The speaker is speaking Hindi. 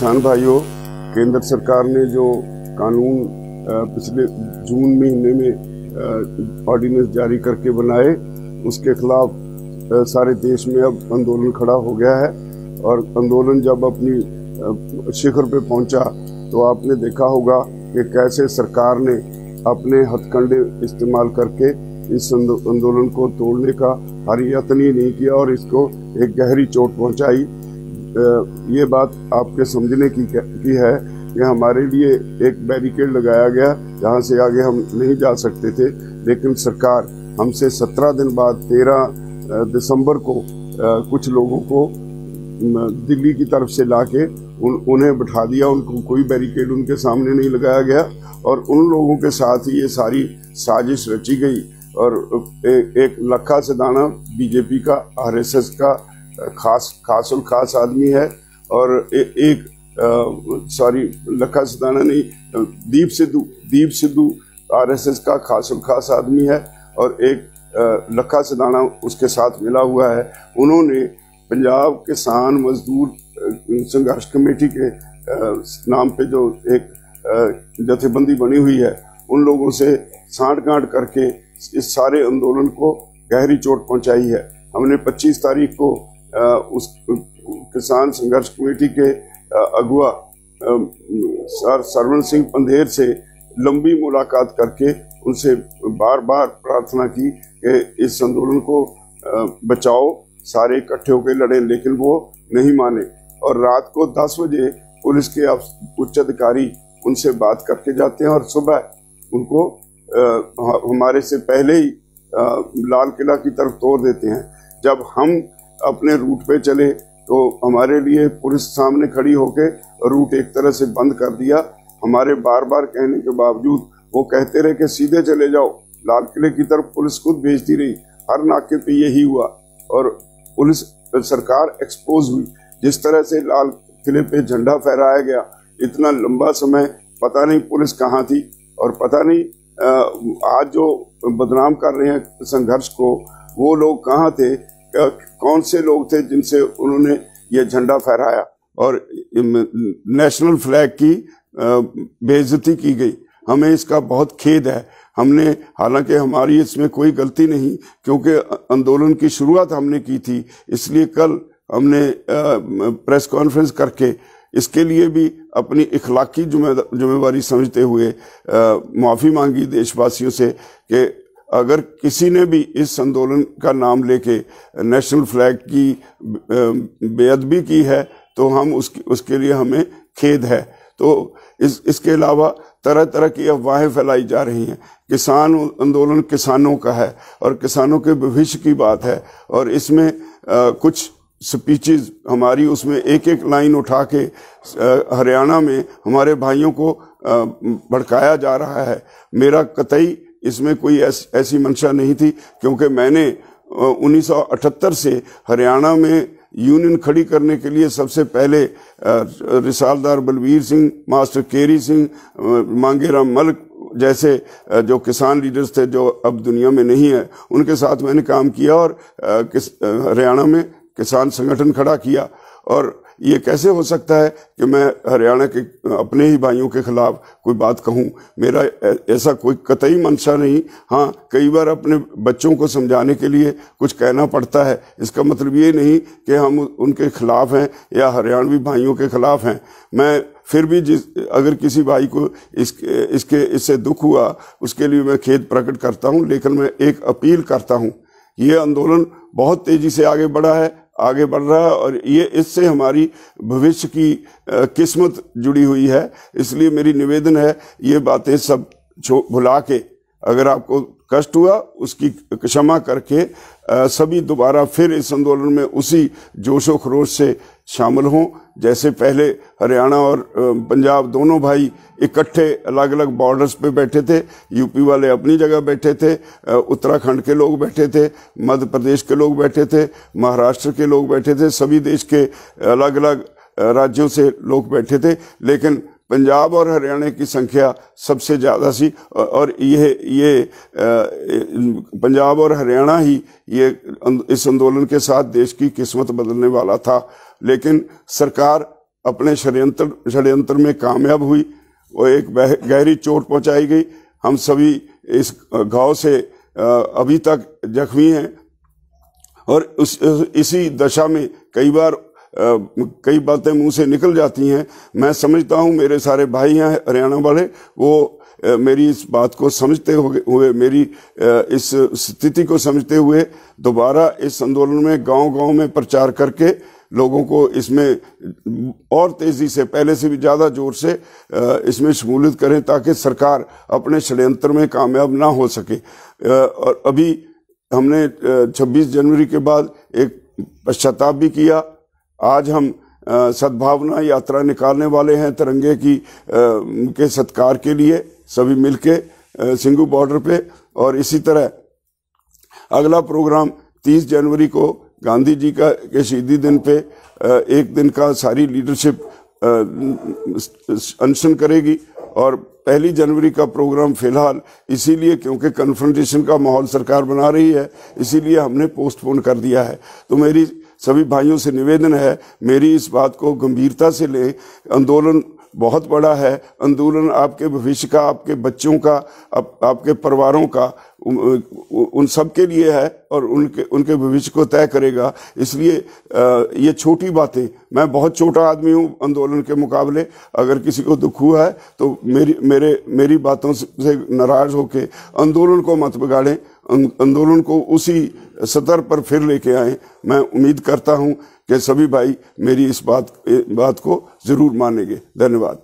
किसान भाइयों, केंद्र सरकार ने जो कानून पिछले जून महीने में ऑर्डिनेंस जारी करके बनाए, उसके खिलाफ सारे देश में अब आंदोलन खड़ा हो गया है। और आंदोलन जब अपनी शिखर पे पहुंचा तो आपने देखा होगा कि कैसे सरकार ने अपने हथकंडे इस्तेमाल करके इस आंदोलन को तोड़ने का हर यत्न ही नहीं किया और इसको एक गहरी चोट पहुंचाई। ये बात आपके समझने की है कि हमारे लिए एक बैरिकेड लगाया गया जहां से आगे हम नहीं जा सकते थे, लेकिन सरकार हमसे 17 दिन बाद 13 दिसंबर को कुछ लोगों को दिल्ली की तरफ से लाके उन्हें बिठा दिया। उनको कोई बैरिकेड उनके सामने नहीं लगाया गया और उन लोगों के साथ ही ये सारी साजिश रची गई। और एक लखा सिधाना बीजेपी का RSS का खास आदमी है और लखा सिधाना नहीं, दीप सिद्धू RSS का खास आदमी है और एक लखा सिधाना उसके साथ मिला हुआ है। उन्होंने पंजाब किसान मजदूर संघर्ष कमेटी के नाम पे जो एक जथेबंदी बनी हुई है, उन लोगों से सांठ-गांठ करके इस सारे आंदोलन को गहरी चोट पहुंचाई है। हमने 25 तारीख को उस किसान संघर्ष कमेटी के अगुआ सरवण सिंह पंधेर से लंबी मुलाकात करके उनसे बार बार प्रार्थना की कि इस आंदोलन को बचाओ, सारे इकट्ठे होकर लड़े, लेकिन वो नहीं माने। और रात को 10 बजे पुलिस के उच्च अधिकारी उनसे बात करके जाते हैं और सुबह उनको हमारे से पहले ही लाल किला की तरफ तोड़ देते हैं। जब हम अपने रूट पे चले तो हमारे लिए पुलिस सामने खड़ी होके रूट एक तरह से बंद कर दिया। हमारे बार बार कहने के बावजूद वो कहते रहे कि सीधे चले जाओ। लाल किले की तरफ पुलिस खुद भेजती रही, हर नाके पे यही हुआ और पुलिस सरकार एक्सपोज हुई। जिस तरह से लाल किले पे झंडा फहराया गया, इतना लंबा समय पता नहीं पुलिस कहाँ थी और पता नहीं आज जो बदनाम कर रहे हैं संघर्ष को, वो लोग कहाँ थे, कौन से लोग थे जिनसे उन्होंने ये झंडा फहराया और नेशनल फ्लैग की बेइज्जती की गई। हमें इसका बहुत खेद है। हमने, हालांकि हमारी इसमें कोई गलती नहीं, क्योंकि आंदोलन की शुरुआत हमने की थी, इसलिए कल हमने प्रेस कॉन्फ्रेंस करके इसके लिए भी अपनी इखलाकी जिम्मेवारी समझते हुए माफ़ी मांगी देशवासियों से कि अगर किसी ने भी इस आंदोलन का नाम लेके नेशनल फ्लैग की बेअदबी की है तो हम उसके लिए हमें खेद है। तो इसके अलावा तरह तरह की अफवाहें फैलाई जा रही हैं। किसान आंदोलन किसानों का है और किसानों के भविष्य की बात है और इसमें कुछ स्पीचेस हमारी, उसमें एक एक लाइन उठा के हरियाणा में हमारे भाइयों को भड़काया जा रहा है। मेरा कतई इसमें कोई ऐसी मंशा नहीं थी, क्योंकि मैंने 1978 से हरियाणा में यूनियन खड़ी करने के लिए सबसे पहले रिसालदार बलवीर सिंह, मास्टर केरी सिंह, मांगेराम मलिक जैसे जो किसान लीडर्स थे जो अब दुनिया में नहीं है, उनके साथ मैंने काम किया और हरियाणा में किसान संगठन खड़ा किया। और ये कैसे हो सकता है कि मैं हरियाणा के अपने ही भाइयों के खिलाफ कोई बात कहूं? मेरा ऐसा कोई कतई मंशा नहीं। हाँ, कई बार अपने बच्चों को समझाने के लिए कुछ कहना पड़ता है। इसका मतलब ये नहीं कि हम उनके खिलाफ हैं या हरियाणवी भाइयों के खिलाफ हैं। मैं फिर भी अगर किसी भाई को इससे दुख हुआ, उसके लिए मैं खेद प्रकट करता हूं, लेकिन मैं एक अपील करता हूं। ये आंदोलन बहुत तेजी से आगे बढ़ रहा है और ये इससे हमारी भविष्य की किस्मत जुड़ी हुई है। इसलिए मेरी निवेदन है, ये बातें सब भुला के, अगर आपको कष्ट हुआ उसकी क्षमा करके सभी दोबारा फिर इस आंदोलन में उसी जोशो खरोश से शामिल हों जैसे पहले हरियाणा और पंजाब दोनों भाई इकट्ठे अलग अलग बॉर्डर्स पे बैठे थे। यूपी वाले अपनी जगह बैठे थे, उत्तराखंड के लोग बैठे थे, मध्य प्रदेश के लोग बैठे थे, महाराष्ट्र के लोग बैठे थे, सभी देश के अलग अलग राज्यों से लोग बैठे थे, लेकिन पंजाब और हरियाणा की संख्या सबसे ज़्यादा सी और ये पंजाब और हरियाणा ही ये इस आंदोलन के साथ देश की किस्मत बदलने वाला था। लेकिन सरकार अपने षड्यंत्र में कामयाब हुई, वो एक गहरी चोट पहुंचाई गई। हम सभी इस घाव से अभी तक जख्मी हैं और इसी दशा में कई बार कई बातें मुंह से निकल जाती हैं। मैं समझता हूं मेरे सारे भाई हैं हरियाणा वाले, वो मेरी इस बात को समझते हुए मेरी इस स्थिति को समझते हुए दोबारा इस आंदोलन में गांव-गांव में प्रचार करके लोगों को इसमें और तेजी से, पहले से भी ज्यादा जोर से इसमें शमूलियत करें ताकि सरकार अपने षड्यंत्र में कामयाब ना हो सके। और अभी हमने 26 जनवरी के बाद एक पश्चाताप भी किया। आज हम सद्भावना यात्रा निकालने वाले हैं तिरंगे की के सत्कार के लिए सभी मिलके सिंघू बॉर्डर पे। और इसी तरह अगला प्रोग्राम 30 जनवरी को गांधी जी के शहीदी दिन पे एक दिन का सारी लीडरशिप अनशन करेगी। और 1 जनवरी का प्रोग्राम फिलहाल इसीलिए क्योंकि कन्फ्रंटेशन का माहौल सरकार बना रही है, इसीलिए हमने पोस्टपोन कर दिया है। तो मेरी सभी भाइयों से निवेदन है, मेरी इस बात को गंभीरता से लें। आंदोलन बहुत बड़ा है, आंदोलन आपके भविष्य का, आपके बच्चों का, आपके परिवारों का, उन सब के लिए है और उनके भविष्य को तय करेगा। इसलिए ये छोटी बातें, मैं बहुत छोटा आदमी हूँ आंदोलन के मुकाबले, अगर किसी को दुख हुआ है तो मेरी बातों से नाराज होके आंदोलन को मत बिगाड़ें, आंदोलन को उसी सतर पर फिर लेके आए। मैं उम्मीद करता हूं कि सभी भाई मेरी इस बात को जरूर मानेंगे। धन्यवाद।